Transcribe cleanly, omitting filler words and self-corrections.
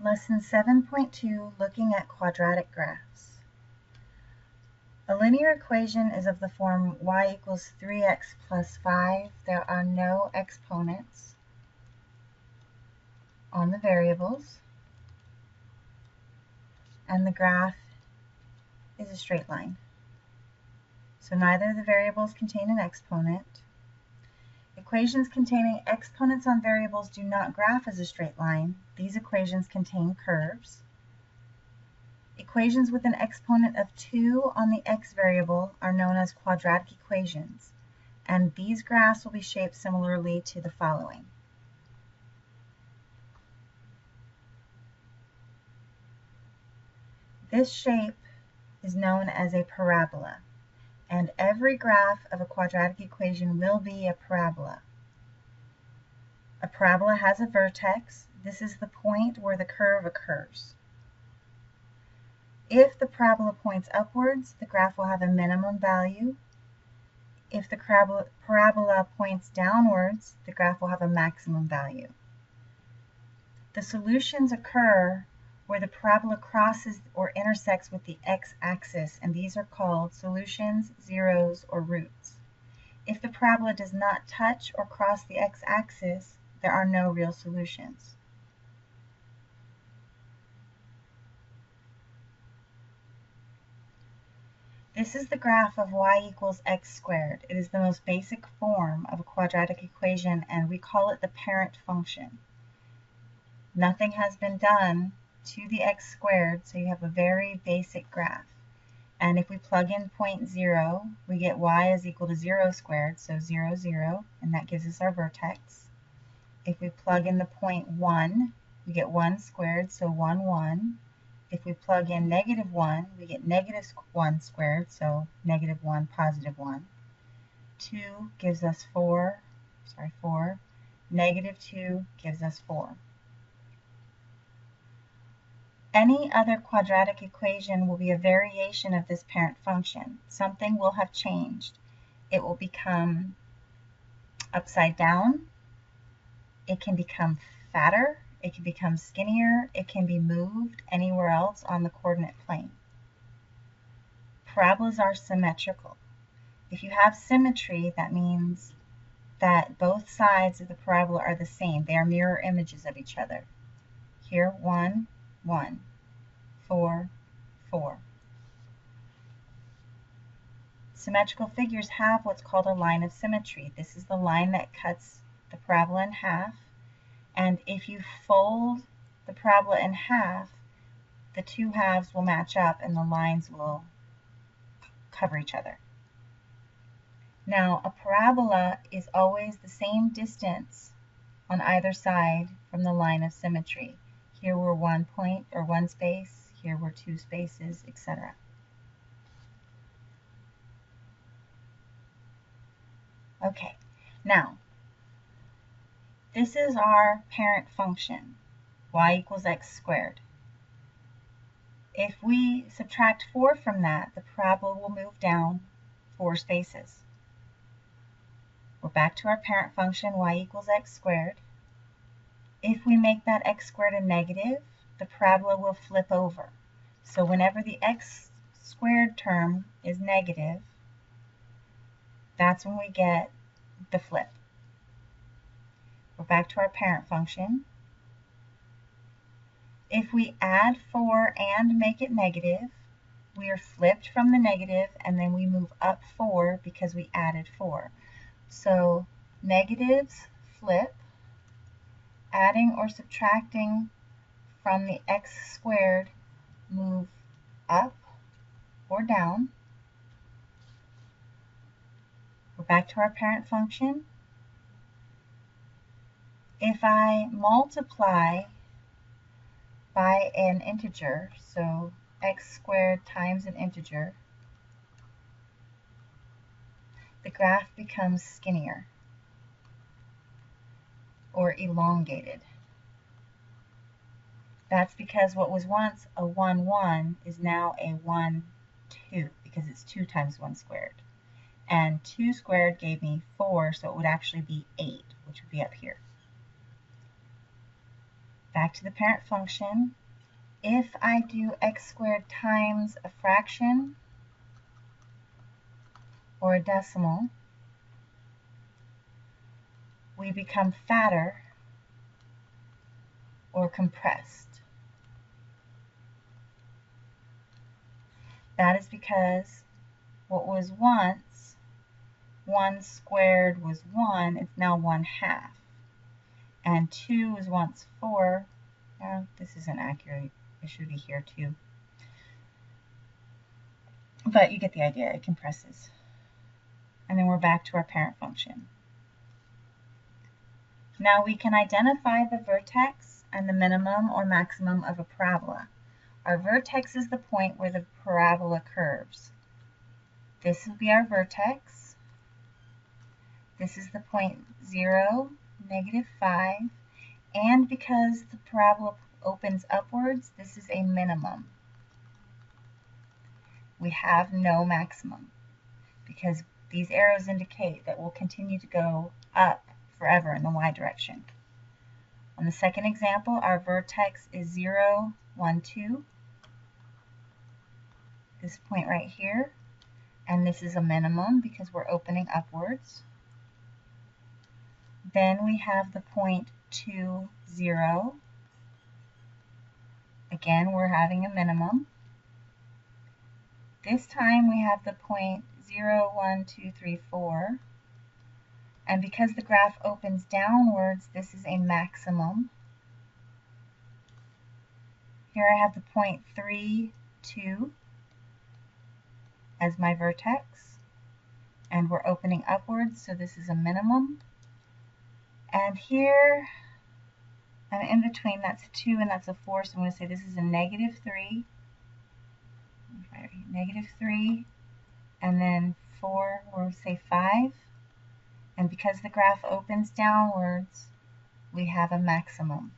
Lesson 7.2, looking at quadratic graphs. A linear equation is of the form y equals 3x plus 5. There are no exponents on the variables, and the graph is a straight line. So neither of the variables contain an exponent. Equations containing exponents on variables do not graph as a straight line. These equations contain curves. Equations with an exponent of 2 on the x variable are known as quadratic equations, and these graphs will be shaped similarly to the following. This shape is known as a parabola, and every graph of a quadratic equation will be a parabola. A parabola has a vertex. This is the point where the curve occurs. If the parabola points upwards, the graph will have a minimum value. If the parabola points downwards, the graph will have a maximum value. The solutions occur where the parabola crosses or intersects with the x-axis, and these are called solutions, zeros, or roots. If the parabola does not touch or cross the x-axis, there are no real solutions. This is the graph of y equals x squared. It is the most basic form of a quadratic equation, and we call it the parent function. Nothing has been done to the x squared, so you have a very basic graph. And if we plug in point 0, we get y is equal to 0 squared, so 0, 0, and that gives us our vertex. If we plug in the point 1, we get 1 squared, so 1, 1. If we plug in negative 1, we get negative 1 squared, so negative 1, positive 1. 2 gives us 4. Negative 2 gives us 4. Any other quadratic equation will be a variation of this parent function. Something will have changed. It will become upside down. It can become fatter. It can become skinnier. It can be moved anywhere else on the coordinate plane. Parabolas are symmetrical. If you have symmetry, that means that both sides of the parabola are the same. They are mirror images of each other. Here, 1, 1, 4, 4. Symmetrical figures have what's called a line of symmetry. This is the line that cuts the parabola in half. And if you fold the parabola in half, the two halves will match up and the lines will cover each other. Now, a parabola is always the same distance on either side from the line of symmetry. Here we're 1 point or 1 space, here we're 2 spaces, etc. Okay, now, this is our parent function, y equals x squared. If we subtract 4 from that, the parabola will move down 4 spaces. We're back to our parent function, y equals x squared. If we make that x squared a negative, the parabola will flip over. So whenever the x squared term is negative, that's when we get the flip. We're back to our parent function. If we add 4 and make it negative, we are flipped from the negative, and then we move up 4 because we added 4. So negatives flip. Adding or subtracting from the x squared move up or down. We're back to our parent function. If I multiply by an integer, so x squared times an integer, the graph becomes skinnier or elongated. That's because what was once a 1, 1 is now a 1, 2, because it's 2 times 1 squared. And 2 squared gave me 4, so it would actually be 8, which would be up here. Back to the parent function. If I do x squared times a fraction or a decimal, we become fatter or compressed. That is because what was once 1 squared was 1, it's now 1/2. And 2 was once 4. This isn't accurate. It should be here too. But you get the idea. It compresses. And then we're back to our parent function. Now we can identify the vertex and the minimum or maximum of a parabola. Our vertex is the point where the parabola curves. This will be our vertex. This is the point 0, -5. And because the parabola opens upwards, this is a minimum. We have no maximum because these arrows indicate that we'll continue to go up forever in the y direction. On the second example, our vertex is 0, 1, 2. This point right here, and this is a minimum because we're opening upwards. Then we have the point 2, 0. Again, we're having a minimum. This time we have the point 0, 1, 2, 3, 4. And because the graph opens downwards, this is a maximum. Here I have the point 3, 2 as my vertex. And we're opening upwards, so this is a minimum. And here, and in between, that's a 2 and that's a 4, so I'm going to say this is a -3. -3, and then 4, we'll say 5. And because the graph opens downwards, we have a maximum.